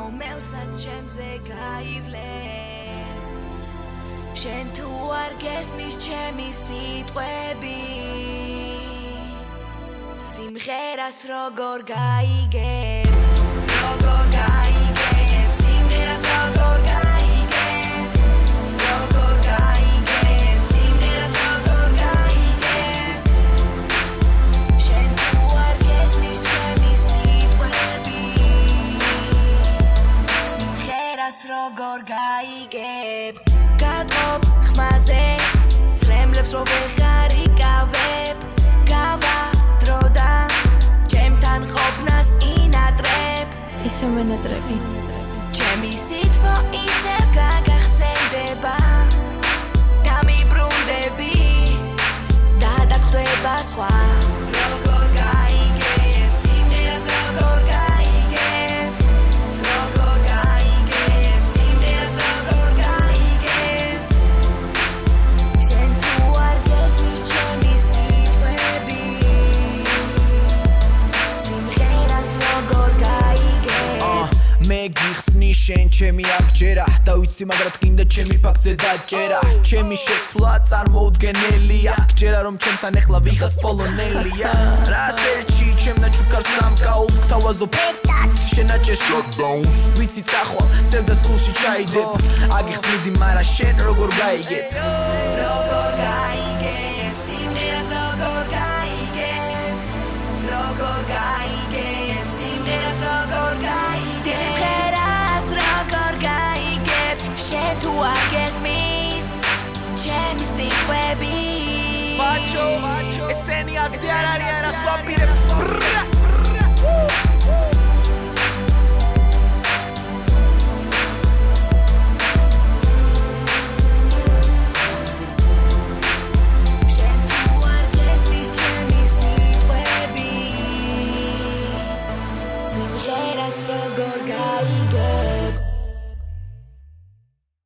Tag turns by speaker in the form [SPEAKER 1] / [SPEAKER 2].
[SPEAKER 1] რომელსაც ჩემზე გაივლე შენ თუ არ გესმის ჩემი სიტყვები სიმღერას როგორ გაიგებ როგორ გაიგებ სიმღერას როგორ გაიგებ როგორ გაიგებ სიმღერას როგორ გაიგებ შენ თუ არ გესმის ჩემი სიტყვები სიმღერას როგორ გაიგებ გადმობ ხმაზე წრემლებს რო ვეღარ იკავებ გავა დრო და ჩემთან ყოფნას ინატრებ ისე მენატრები ჩემი სიტყვა ისევ გაგახსენდება დამიბრუნდები და დაგხვდება სხვა როგორ გაიგებ სიმღერას როგორ გაიგებ როგორ გაიგებ სიმღერას როგორ გაიგებ შენ თუ არ გესმის ჩემი სიტყვები სიმღერას როგორ გაიგებ
[SPEAKER 2] მე გიხსნი შენ ჩემი აღჯერა და ვიცი მაგრამ თქინდა ჩემი ფაქზე დაჭერა ჩემი შეცვლა წარმოუდგენელია გჯერა რომ ჩემთან ეხლა ვიღაც პოლონელია რას ერჩი ჩემ და ჩუქარს სამკაულს თავაზობ შენაჭერ შოტდაუნს ვიცი წახვალ სევდა სკულში ჩაიდებ აგიხსნიდი მაგრამ შენ როგორ გაიგებ
[SPEAKER 1] როგორ გაიგებ სიმღერას როგორ გაიგებ როგორ გაიგებ სიმღერას როგორ გაიგებ სიმღერას როგორ გაიგებ შენ თუ არ გესმის ჩემი სიტყვები
[SPEAKER 2] მაჩო ესენი ასე არ არის არასვაპირებ